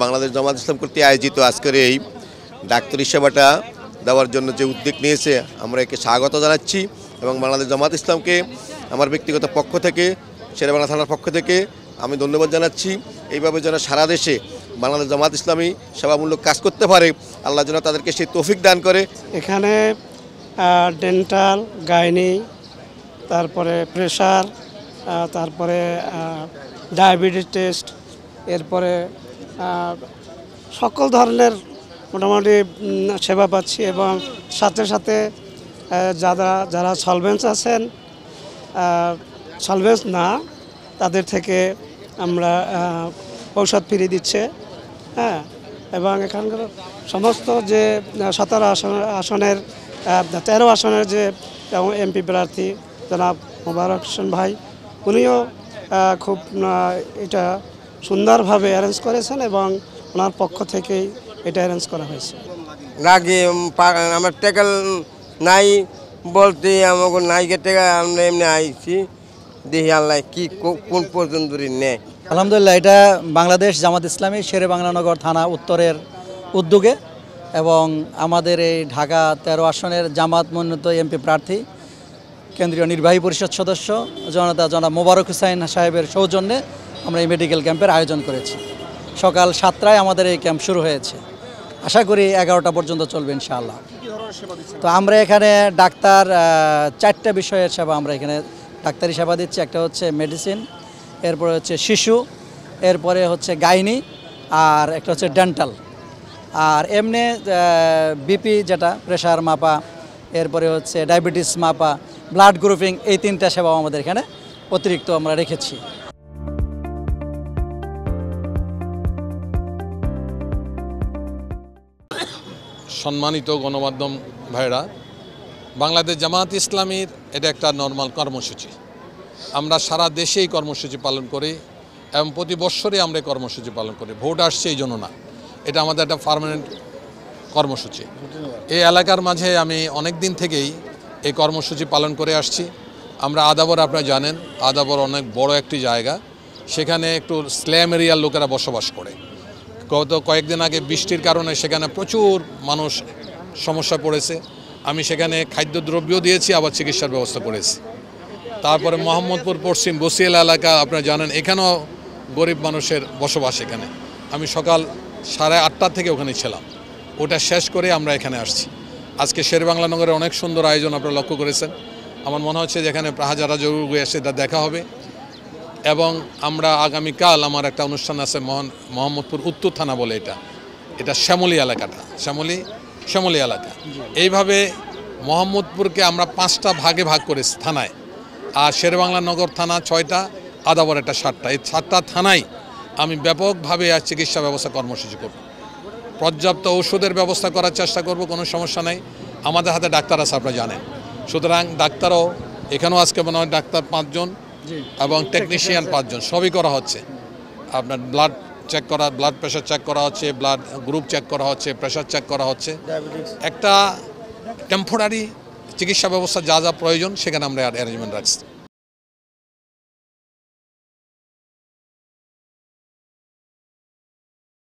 বাংলাদেশ জামাত ইসলাম কর্তৃক আয়োজিত আজকের এই ডাক্তারি সেবাটা দেওয়ার জন্য যে উদ্যোগ নিয়েছে আমরা একে স্বাগত জানাচ্ছি এবং বাংলাদেশ জামাত ইসলামকে আমার ব্যক্তিগত পক্ষ থেকে শেরেবাংলা থানার পক্ষ থেকে আমি ধন্যবাদ জানাচ্ছি। এইভাবে যেন সারা দেশে বাংলাদেশ জামাত ইসলামী সেবামূলক কাজ করতে পারে, আল্লাহ যেন তাদেরকে সেই তৌফিক দান করে। এখানে ডেন্টাল, গাইনি, তারপরে প্রেশার, তারপরে ডায়াবেটিস টেস্ট, এরপরে সকল ধরনের মোটামুটি সেবা পাচ্ছি এবং সাথে সাথে যারা সলভেন্স আছেন, সলভেন্স না তাদের থেকে আমরা ঔষধ ফিরিয়ে দিচ্ছে। হ্যাঁ, এবং এখানকার সমস্ত যে 17 আসনের 13 আসনের যে এমপি প্রার্থী জনাব মোবারক হোসেন ভাই, উনিও খুব এটা সুন্দরভাবে অ্যারেঞ্জ করেছেন এবং ওনার পক্ষ থেকেই এটা অ্যারেঞ্জ করা হয়েছে। আগে আমার টাকা নাই বলতে আমাকে নাইকে টাকা আমরা এমনি আইছি, দেখি আল্লাহ কি কোন পর্যন্ত নেয়। আলহামদুলিল্লাহ, এটা বাংলাদেশ জামাত ইসলামী শেরেবাংলানগর থানা উত্তরের উদ্যোগে এবং আমাদের এই ঢাকা 13 আসনের জামাত মনোনীত এমপি প্রার্থী কেন্দ্রীয় নির্বাহী পরিষদ সদস্য জনাব মোবারক হোসেন সাহেবের সৌজন্যে আমরা এই মেডিকেল ক্যাম্পের আয়োজন করেছি। সকাল 7টায় আমাদের এই ক্যাম্প শুরু হয়েছে, আশা করি 11টা পর্যন্ত চলবে ইনশাআল্লাহ। তো আমরা এখানে ডাক্তার 4টা বিষয়ের সেবা আমরা এখানে ডাক্তারি সেবা দিচ্ছি। একটা হচ্ছে মেডিসিন, এরপরে হচ্ছে শিশু, এরপরে হচ্ছে গাইনি, আর একটা হচ্ছে ডেন্টাল। আর এমনি বিপি যেটা প্রেশার মাপা, এরপরে হচ্ছে ডায়াবেটিস মাপা, ব্লাড গ্রুপিং, এই 3টা সেবাও আমাদের এখানে অতিরিক্ত আমরা রেখেছি। সম্মানিত গণমাধ্যম ভাইরা, বাংলাদেশ জামাত ইসলামীর এটা একটা নর্মাল কর্মসূচি। আমরা সারা দেশেই কর্মসূচি পালন করি এবং প্রতি বৎসরই আমরা কর্মসূচি পালন করি। ভোট আসছে এই জন্য না, এটা আমাদের একটা পার্মানেন্ট কর্মসূচি। এই এলাকার মাঝে আমি অনেক দিন থেকেই এই কর্মসূচি পালন করে আসছি। আমরা আদাবর, আপনারা জানেন আদাবর অনেক বড় একটি জায়গা, সেখানে একটু স্ল্যাম এরিয়ার লোকেরা বসবাস করে। গত কয়েকদিন আগে বৃষ্টির কারণে সেখানে প্রচুর মানুষ সমস্যা পড়েছে। আমি সেখানে খাদ্যদ্রব্য দিয়েছি, আবার চিকিৎসার ব্যবস্থা করেছি। তারপরে মোহাম্মদপুর পশ্চিম বসিয়াল এলাকা আপনারা জানেন, এখানেও গরিব মানুষের বসবাস। এখানে আমি সকাল 8:30 থেকে ওখানে ছিলাম, ওটা শেষ করে আমরা এখানে আসছি। আজকে শেরেবাংলা নগরের অনেক সুন্দর আয়োজন আপনারা লক্ষ্য করেছেন। আমার মনে হচ্ছে যে এখানে হাজার হাজার রোগী এসে এটা দেখা হবে। এবং আমরা আগামীকাল আমার একটা অনুষ্ঠান আছে মোহাম্মদপুর উত্তর থানা বলে, এটা শ্যামলী এলাকাটা, শ্যামলী এলাকা। এইভাবে মোহাম্মদপুরকে আমরা 5টা ভাগে ভাগ করেছি থানায়, আর শেরেবাংলা নগর থানা 6টা, আদাবর একটা 7টা। এই 7টা থানায় আমি ব্যাপকভাবে চিকিৎসা ব্যবস্থা কর্মসূচি করব। পর্যাপ্ত ঔষধের ব্যবস্থা করার চেষ্টা করব, কোনো সমস্যা নেই। আমাদের হাতে ডাক্তার আছে, আপনারা জানেন। সুতরাং ডাক্তারও এখানেও আজকে মনে হয় ডাক্তার 5 জন এবং টেকনিশিয়ান 5 জন, সবই করা হচ্ছে। আপনার ব্লাড চেক করা, ব্লাড প্রেশার চেক করা হচ্ছে, ব্লাড গ্রুপ চেক করা হচ্ছে, প্রেশার চেক করা হচ্ছে। একটা টেম্পোরারি চিকিৎসা ব্যবস্থা যা যা প্রয়োজন সেখানে আমরা অ্যারেঞ্জমেন্ট রাখছি।